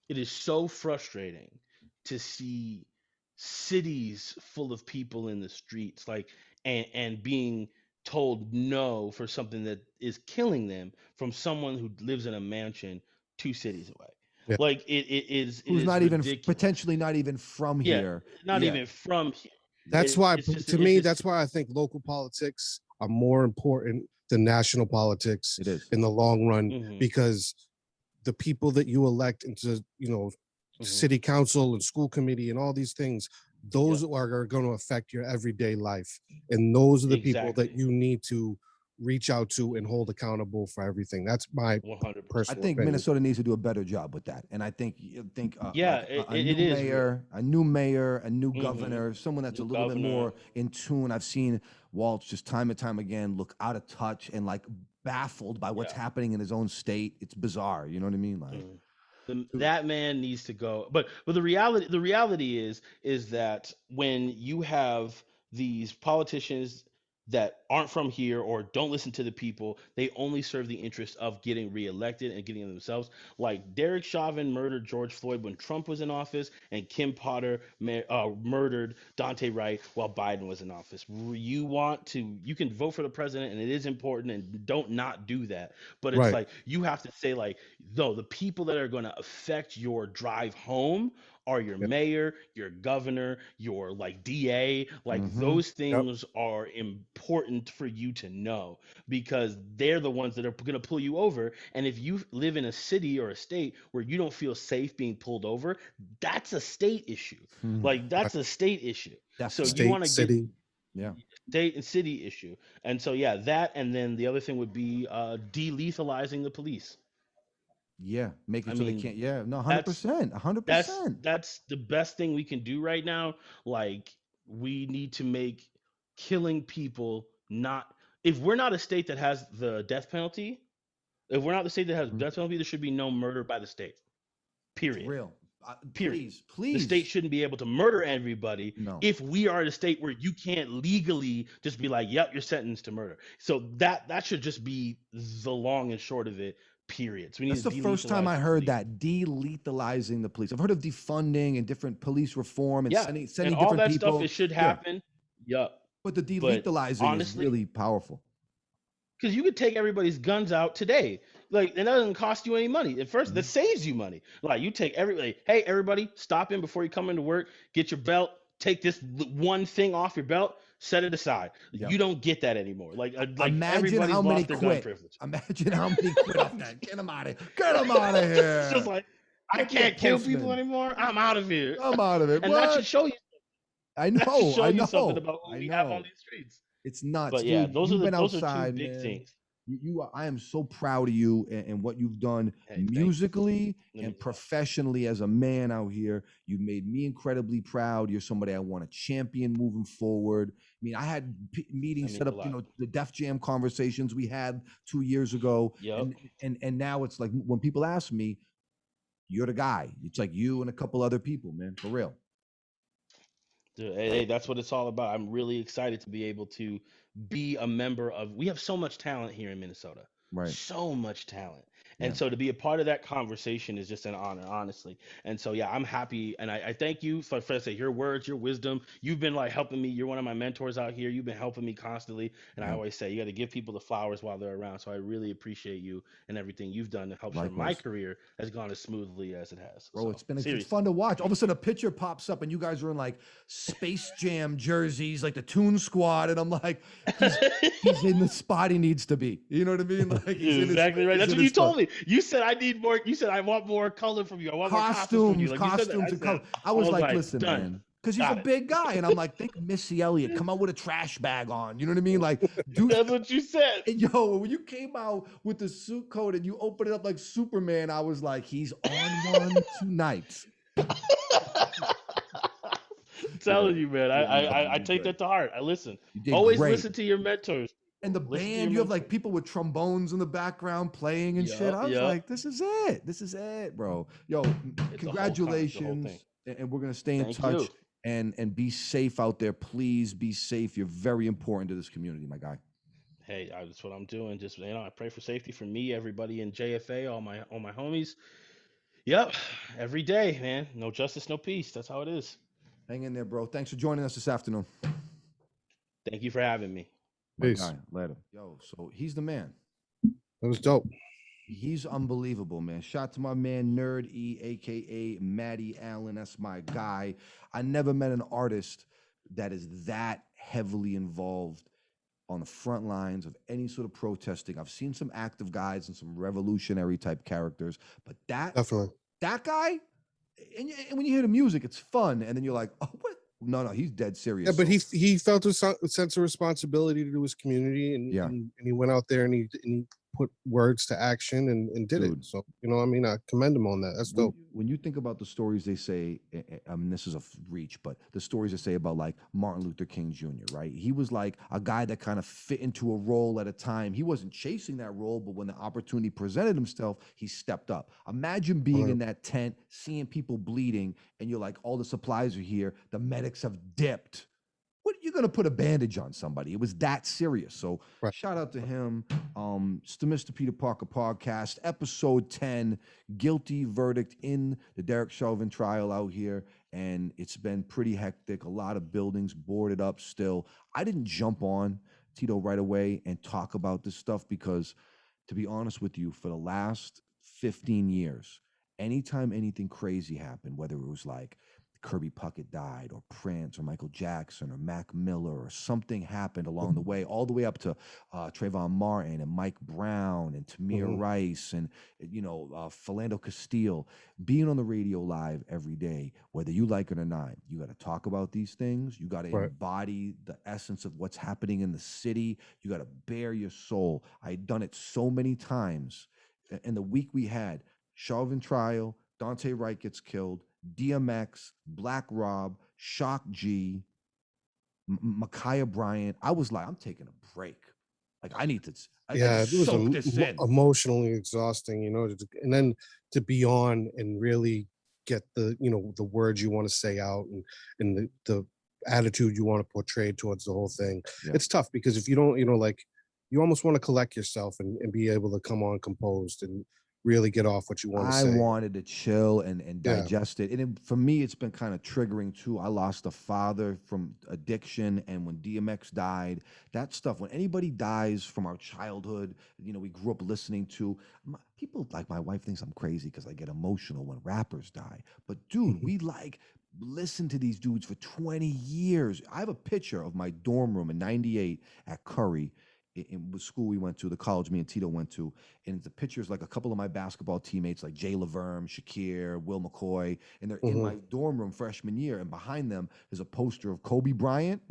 It is so frustrating to see cities full of people in the streets, like, and being told no for something that is killing them from someone who lives in a mansion 2 cities away. Yeah. Like it is. Who's It is not even ridiculous. potentially not even from Yeah, here. not Yeah. even from here. That's why, It's just to me, that's why I think local politics are more important than national politics It is. in the long run, Mhm. because the people that you elect into, city council and school committee and all these things, those are going to affect your everyday life. And those are the people that you need to reach out to and hold accountable for everything. That's my 100%. I personal think opinion. Minnesota needs to do a better job with that, and I think Yeah, like a it new is mayor, a new mayor, a new Mhm. governor, someone that's New a little bit governor. more in tune. I've seen Waltz just time and time again look out of touch and like baffled by what's happening in his own state. It's bizarre. You know what I mean? Like That man needs to go. But the reality is that when you have these politicians that aren't from here or don't listen to the people, they only serve the interest of getting reelected and getting themselves. Like Derek Chauvin murdered George Floyd when Trump was in office, and Kim Potter murdered Dante Wright while Biden was in office. You can vote for the president, and it is important, and don't not do that. But it's Right. like you have to say, like, though the people that are going to affect your drive home are your Yep. mayor, your governor, your like DA. Like those things are important for you to know, because they're the ones that are going to pull you over. And if you live in a city or a state where you don't feel safe being pulled over, that's a state issue. Like that's a state issue. So you want to get City. Yeah. state and city issue. And so yeah, that, and then the other thing would be delethalizing the police. Yeah, make I it so they mean, can't. Yeah, no, that's 100%, 100%. that's the best thing we can do right now. Like we need to make killing people not, if we're not a state that has the death penalty, if we're not the state that has death penalty, there should be no murder by the state. For Period. real. Period. Please, The state please. shouldn't be able to murder everybody No. if we are at a state where you can't legally just be like, yep, you're sentenced to murder. So that should just be the long and short of it. Period. So we need That's to the first time delethalize I the heard police. that, delethalizing the police. I've heard of defunding and different police reform and Yeah, sending and all different that people. stuff, it should Yeah, happen. Yup. but the But delethalizing is honestly, really powerful. because you could take everybody's guns out today, like, and that doesn't cost you any money. At first, that saves you money. Like you take everybody, hey, everybody, stop in before you come into work. Get your belt. Take this one thing off your belt. Set it aside. Yep. You don't get that anymore. Like Imagine everybody's how many lost their gun quit. privilege. Imagine how many quit off that. Get them out of here. Get them out of here. It's just like, I Get me a can't kill people postman. anymore. I'm out of here. I'm out of it. And What? that should show you. I That should know. show I you know. something about who I we have on know. these streets. It's nuts, But yeah, dude. those You've are been two outside, big man. things. I am so proud of you and what you've done Hey, thank you. musically Let me and know. professionally as a man out here. You've made me incredibly proud. You're somebody I want to champion moving forward. I mean, I had meetings That set means a up, lot. the Def Jam conversations we had 2 years ago. Yup. And now it's like when people ask me, you're the guy. It's like you and a couple other people, man, for real. Dude, hey, that's what it's all about. I'm really excited to be able to be a member of. We have so much talent here in Minnesota. Right. So much talent. And Yeah. so to be a part of that conversation is just an honor, honestly. And so yeah, I'm happy, and I thank you for say your words, your wisdom. You've been like helping me. You're one of my mentors out here. You've been helping me constantly. And I Yeah. always say you got to give people the flowers while they're around. So I really appreciate you and everything you've done to help sure my Likewise. career has gone as smoothly as it has. Bro, So, it's been it's seriously. fun to watch. All of a sudden, a picture pops up, and you guys are in like Space Jam jerseys, like the Toon Squad, and I'm like, he's in the spot he needs to be. You know what I mean? Like he's exactly right. he's That's in what you his spot. told me. You said I need more. You said I want more color from you. I want more costumes from you. Like you said that. Costumes, and color. I was like, listen, done. man, because he's Got a it. big guy, and I'm like, think Missy Elliott, come out with a trash bag on. You know what I mean? Like, dude, That's what you said. and yo, when you came out with the suit coat and you opened it up like Superman, I was like, he's on one tonight. I'm telling you, man. I take that to heart. I listen. You did Always great. listen to your mentors. And the Listen to band, your you have like mentors. people with trombones in the background playing and shit. I was like, this is it. This is it, bro. Yo, It's the whole thing. congratulations. And we're gonna stay in Thank touch you. and be safe out there. Please be safe. You're very important to this community, my guy. Hey, that's what I'm doing. Just I pray for safety for me, everybody in JFA, all my homies. Yep, every day, man. No justice, no peace. That's how it is. Hang in there, bro. Thanks for joining us this afternoon. Thank you for having me. My Peace. guy. Later. Yo, so he's the man. That was dope. He's unbelievable, man. Shout to my man Nur-D, aka Matty Allen. That's my guy. I never met an artist that is that heavily involved on the front lines of any sort of protesting. I've seen some active guys and some revolutionary type characters, but Definitely. that guy, and when you hear the music, it's fun, and then you're like, oh, what? No, he's dead serious. Yeah, but So, he felt a sense of responsibility to his community, and yeah, and he went out there and he put words to action and did it. dude. So I mean, I commend him on that. That's dope. When you think about the stories they say, I mean, this is a reach, but the stories they say about like Martin Luther King Jr., right? He was like a guy that kind of fit into a role at a time. He wasn't chasing that role, but when the opportunity presented himself, he stepped up. Imagine being in that tent, seeing people bleeding, and you're like, all the supplies are here, the medics have dipped. What, you're gonna put a bandage on somebody? It was that serious. So Right. shout out to him. It's the Mr. Peter Parker podcast, episode 10, guilty verdict in the Derek Chauvin trial out here. And it's been pretty hectic. A lot of buildings boarded up still. I didn't jump on Tito right away and talk about this stuff because, to be honest with you, for the last 15 years, anytime anything crazy happened, whether it was like Kirby Puckett died, or Prince, or Michael Jackson, or Mac Miller, or something happened along the way, all the way up to Trayvon Martin and Mike Brown and Tamir Rice and Philando Castile. Being on the radio live every day, whether you like it or not, you got to talk about these things. You got to embody the essence of what's happening in the city. You got to bare your soul. I'd done it so many times. In the week we had Chauvin trial, Dante Wright gets killed, DMX, Black Rob, Shock G, Micaiah Bryant. I was like, I'm taking a break. Like, I need to. Yeah, it was soak this in. emotionally exhausting, and then to be on and really get the the words you want to say out and the attitude you want to portray towards the whole thing. Yeah. It's tough because if you don't, like, you almost want to collect yourself and be able to come on composed and really get off what you want to say. I wanted to chill and digest it. And for me, it's been kind of triggering too. I lost a father from addiction. And when DMX died, that stuff, when anybody dies from our childhood, we grew up listening to, people like my wife thinks I'm crazy because I get emotional when rappers die. But dude, we listen to these dudes for 20 years. I have a picture of my dorm room in 98 at Curry in the school we went to, the college me and Tito went to, and the pictures like a couple of my basketball teammates like Jay Laverne, Shakir, Will McCoy, and they're in my dorm room freshman year, and behind them is a poster of Kobe Bryant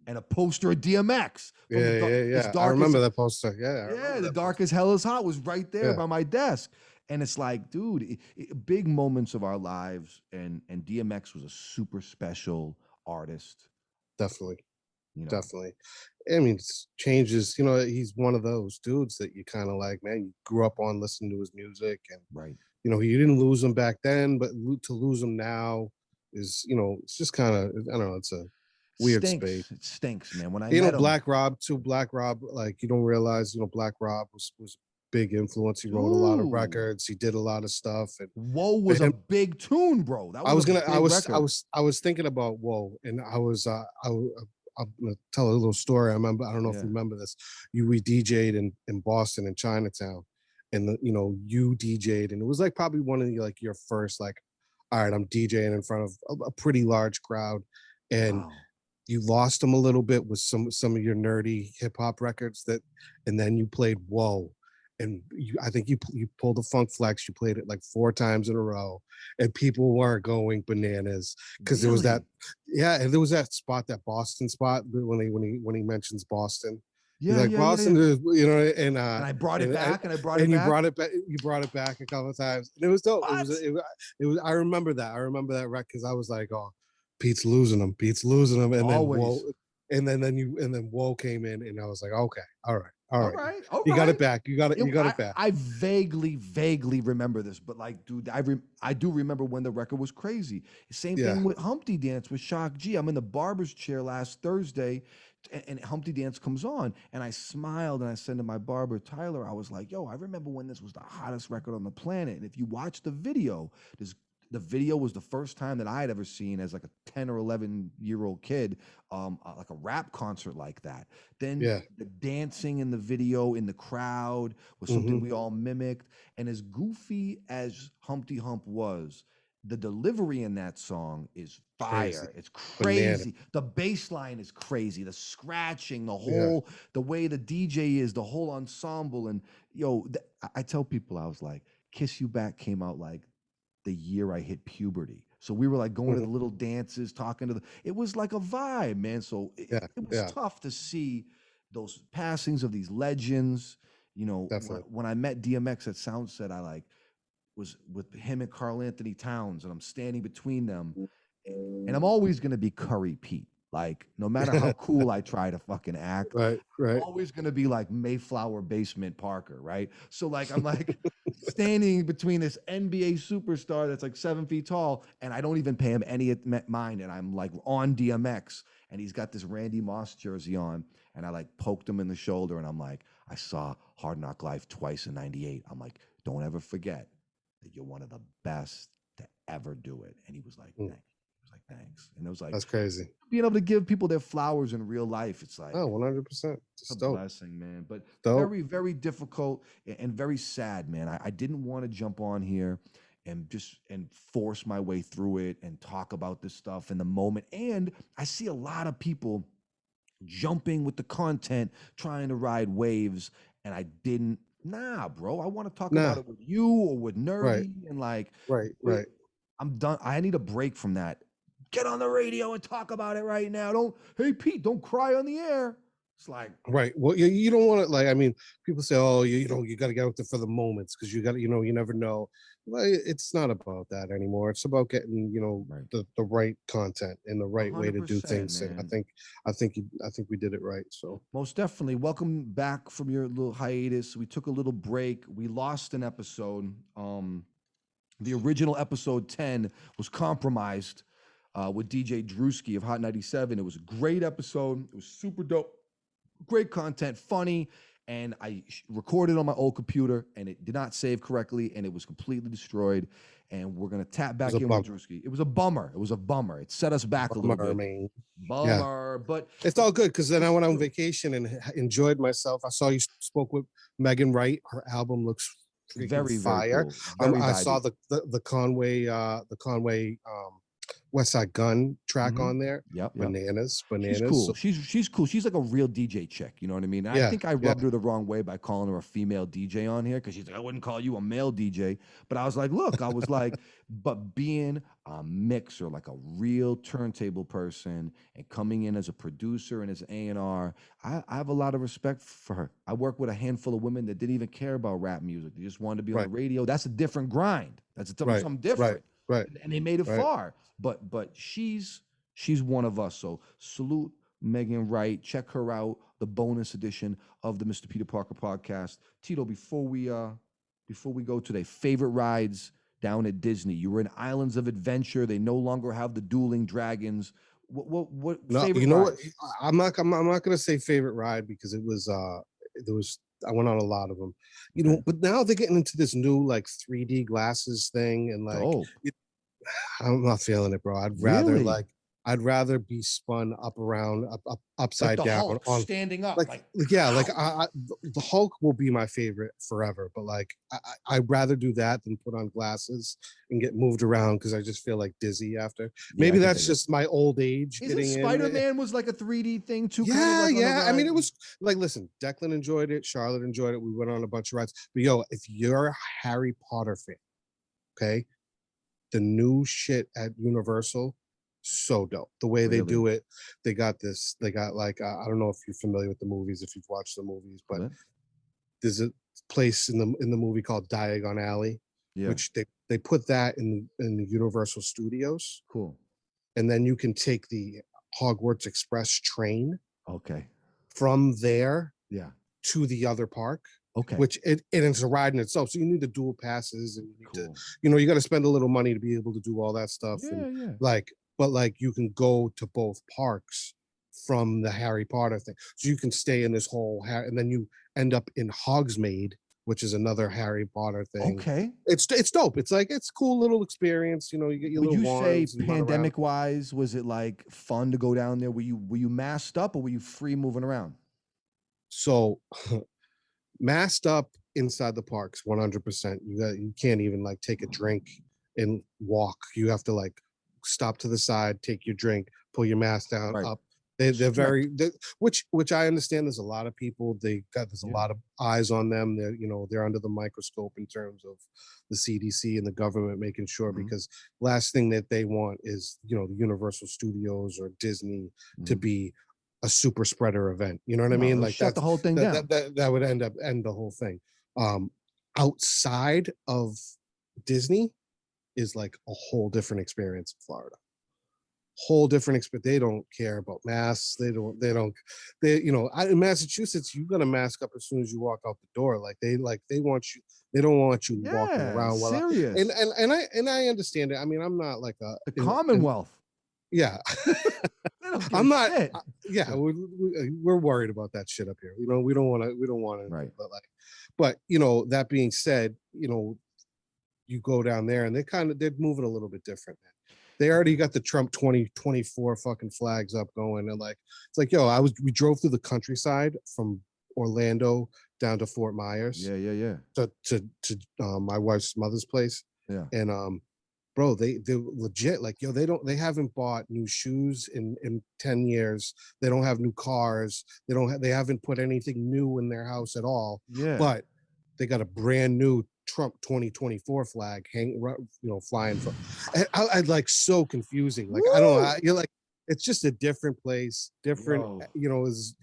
and a poster of DMX. Yeah. I remember that poster. Yeah, The Dark as Hell is Hot was right there by my desk. And it's like, dude, big moments of our lives, and DMX was a super special artist. Definitely. Definitely. I mean, it's changes, he's one of those dudes that you kind of like, man, you grew up on listening to his music, and you didn't lose him back then, but to lose him now is, it's just kind of, I don't know, it's a weird space. It stinks, man. When I met him, Black Rob, like, you don't realize, Black Rob was big influence. He wrote a lot of records. He did a lot of stuff. And Whoa was a big tune, bro. That was I was thinking about Whoa, and I'm gonna tell a little story. I don't know if you remember this. We DJ'd in Boston in Chinatown, and you DJ'd, and it was like probably one of your first, like, all right, I'm DJing in front of a pretty large crowd, and you lost them a little bit with some of your nerdy hip hop records and then you played Whoa. And I think you pulled a Funk Flex. You played it like 4 times in a row, and people weren't going bananas because there was that, and there was that spot, that Boston spot when he mentions Boston. Boston, and I brought it back, and you brought it back a couple of times, and it was dope. It was. I remember that. Record because I was like, oh, Pete's losing him, and then Whoa came in, and I was like, okay, all right. You got it back. You got it back. I vaguely remember this, but like, dude, I do remember when the record was crazy. Same thing with Humpty Dance with Shock G. I'm in the barber's chair last Thursday, and Humpty Dance comes on, and I smiled and I said to my barber Tyler, I was like, yo, I remember when this was the hottest record on the planet. And if you watch the video, there's the video was the first time that I had ever seen as like a 10 or 11-year-old kid, like a rap concert like that. Then Yeah. the dancing in the video in the crowd was something we all mimicked. And as goofy as Humpty Hump was, the delivery in that song is Crazy. fire. It's Banana. crazy. The bass line is crazy. The scratching, Yeah. the way the DJ is, the whole ensemble. And I tell people, I was like, Kiss You Back came out like the year I hit puberty. So we were like going to the little dances, talking to it was like a vibe, man. So Yeah. it was tough to see those passings of these legends. Definitely. When I met DMX at Soundset, I like was with him and Carl Anthony Towns, and I'm standing between them, and I'm always gonna be Curry Pete. Like, no matter how cool I try to fucking act, Right. I'm always gonna be like Mayflower Basement Parker, right? So like I'm like standing between this NBA superstar that's like 7 feet tall, and I don't even pay him any mind, and I'm like on DMX, and he's got this Randy Moss jersey on, and I like poked him in the shoulder, and I'm like, I saw Hard Knock Life twice in '98. I'm like, don't ever forget that you're one of the best to ever do it. And he was like, thanks. He was like, thanks. And it was like, that's crazy. Being able to give people their flowers in real life, it's like, oh, 100%. It's a blessing, man. But dope. Very, very difficult and very sad, man. I didn't want to jump on here and force my way through it and talk about this stuff in the moment. And I see a lot of people jumping with the content, trying to ride waves, and I didn't. Nah, bro. I want to talk about it with you or with Nur-D, and like, right. I'm done. I need a break from that. Get on the radio and talk about it right now. Hey Pete, don't cry on the air. It's like, right. Well, you don't want to, like, I mean, people say, oh, you got to get out there for the moments because you got to, you never know. Well, it's not about that anymore. It's about getting, the right content and the right way to do things. Man. And I think we did it right. So most definitely. Welcome back from your little hiatus. We took a little break. We lost an episode. The original episode 10 was compromised with DJ Drewski of Hot 97. It was a great episode. It was super dope. Great content, funny, and I recorded on my old computer, and it did not save correctly, and it was completely destroyed. And we're gonna tap back in with Drewski. It was a bummer. It set us back a little bit. Man. Bummer, but it's all good because then I went on vacation and enjoyed myself. I saw you spoke with Megan Wright. Her album looks very fire. Very cool. I saw the Conway West Side Gun track on there. Yep. Bananas. She's cool. She's cool. She's like a real DJ chick. You know what I mean? I think I rubbed her the wrong way by calling her a female DJ on here because she's like, I wouldn't call you a male DJ. But I was like, look, but being a mixer, like a real turntable person and coming in as a producer and as A&R, I have a lot of respect for her. I work with a handful of women that didn't even care about rap music. They just wanted to be on the radio. That's a different grind. That's something different. Right. And they made it far. But she's one of us. So salute Megan Wright. Check her out. The bonus edition of the Mr. Peter Parker podcast. Tito, before we go today, favorite rides down at Disney. You were in Islands of Adventure. They no longer have the dueling dragons. What favorite rides? What? I'm not gonna say favorite ride because it was I went on a lot of them, but now they're getting into this new like 3D glasses thing and like I'm not feeling it, bro. I'd rather be spun up around, upside like the down, Hulk, standing up. The Hulk will be my favorite forever. But like, I'd rather do that than put on glasses and get moved around because I just feel like dizzy after. Maybe that's just my old age. Spider-Man was like a 3D thing too. Yeah. I mean, it was like, listen, Declan enjoyed it, Charlotte enjoyed it. We went on a bunch of rides. But if you're a Harry Potter fan, okay, the new shit at Universal. So dope. The way they do it, they got like I don't know if you're familiar with the movies, if you've watched the movies, but there's a place in the movie called Diagon Alley, which they put that in the Universal Studios. Cool. And then you can take the Hogwarts Express train. Okay. From there, to the other park. Okay. Which it's a ride in itself. So you need the dual passes and you need to, you got to spend a little money to be able to do all that stuff. But you can go to both parks from the Harry Potter thing. So you can stay in this whole, and then you end up in Hogsmeade, which is another Harry Potter thing. Okay. It's dope. It's like it's cool little experience. You know, you get your Would little you say wands and run around. pandemic wise, was it like fun to go down there? Were you masked up or were you free moving around? So masked up inside the parks 100%. You can't even like take a drink and walk. You have to like stop to the side, take your drink, pull your mask down, Right. up. They're very which I understand. There's a lot of people. There's a lot of eyes on them. They're under the microscope in terms of the CDC and the government making sure, because last thing that they want is the Universal Studios or Disney to be a super spreader event. You know what I mean? Like shut the whole thing down. That would end the whole thing. Outside of Disney is like a whole different experience in Florida. Whole different experience. They don't care about masks. They in Massachusetts, you're gonna mask up as soon as you walk out the door. They want you. They don't want you walking around. Serious. And I understand it. I mean, I'm not like the Commonwealth. Yeah. I'm not. We're worried about that shit up here. We don't want to. Right. But that being said, you go down there and they're moving a little bit different. They already got the Trump 2024 fucking flags up going, and it's like, we drove through the countryside from Orlando down to Fort Myers. Yeah. To my wife's mother's place. Yeah. And bro, they're legit. They haven't bought new shoes in 10 years. They don't have new cars. They haven't put anything new in their house at all. Yeah. But they got a brand new Trump 2024 flag flying from. I like so confusing. Like, I don't know. You're like, it's just a different place, different,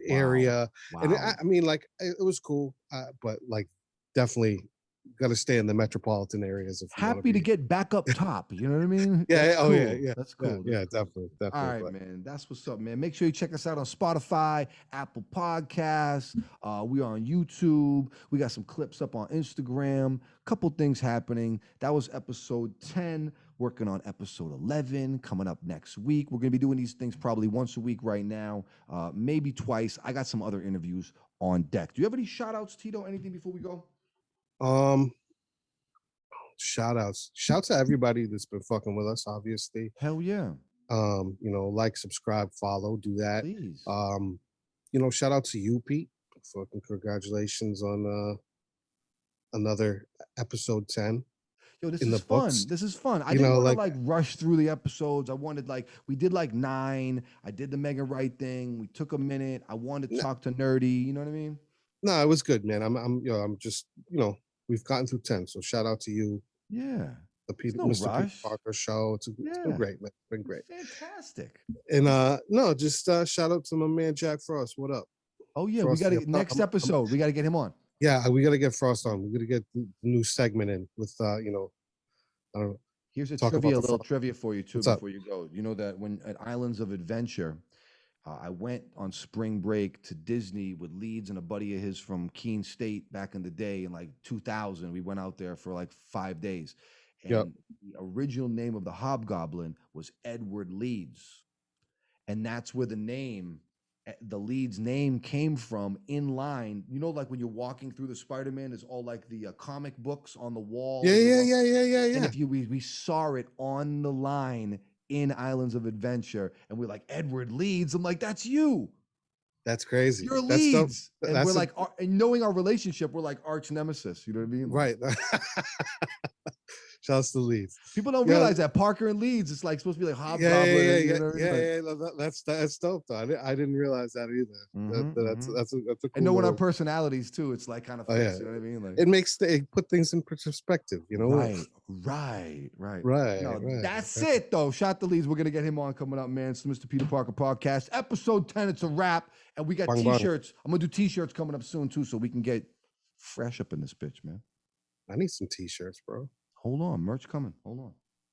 area. Wow. And I mean, like, it was cool, but like, definitely got to stay in the metropolitan areas. Happy to get back up top. You know what I mean? Yeah. Cool. Yeah. That's cool. Yeah, definitely. All right, man. That's what's up, man. Make sure you check us out on Spotify, Apple Podcasts. We are on YouTube. We got some clips up on Instagram. Couple things happening. That was episode 10. Working on episode 11 coming up next week. We're going to be doing these things probably once a week right now, maybe twice. I got some other interviews on deck. Do you have any shout outs, Tito? Anything before we go? Shouts to everybody that's been fucking with us, obviously. Hell yeah. Like, subscribe, follow, do that. Please. Shout out to you, Pete. Fucking congratulations on another episode 10. Yo, this is fun. Books. This is fun. I didn't want to rush through the episodes. I wanted we did 9. I did the Megan Wright thing. We took a minute. I wanted to talk to Nur-D. You know what I mean? No, it was good, man. I'm just, we've gotten through 10. So shout out to you. Yeah. The Mr. Peter Parker show. It's been great, man. It's been great. Fantastic. And just shout out to my man Jack Frost. What up? Oh yeah, Frost, we got to next episode. We got to get him on. Yeah, we got to get Frost on. We got to get the new segment in with I don't know. Here's a little trivia for you too before you go. You know that when at Islands of Adventure, I went on spring break to Disney with Leeds and a buddy of his from Keene State back in the day in 2000. We went out there for 5 days. And the original name of the Hobgoblin was Edward Leeds. And that's where the Leeds name came from in line. When you're walking through the Spider-Man, there's all the comic books on the wall. Yeah. And if we saw it on the line in Islands of Adventure, and we're like, Edward Leeds. I'm like, that's you. That's crazy. You're Leeds. And we're and knowing our relationship, we're like arch nemesis. You know what I mean? Right. Shouts to Leeds. People don't realize that Parker and Leeds, it's supposed to be Hobgoblin. That's dope though. I didn't realize that either. That's a cool. And knowing our personalities too, it's kind of fits, you know what I mean? It put things in perspective, Right. Right. That's it though. Shout to Leeds. We're gonna get him on coming up, man. It's the Mr. Peter Parker podcast, episode 10. It's a wrap, and we got t-shirts. I'm gonna do t-shirts coming up soon too, so we can get fresh up in this bitch, man. I need some t-shirts, bro. Hold on, merch coming. Hold on.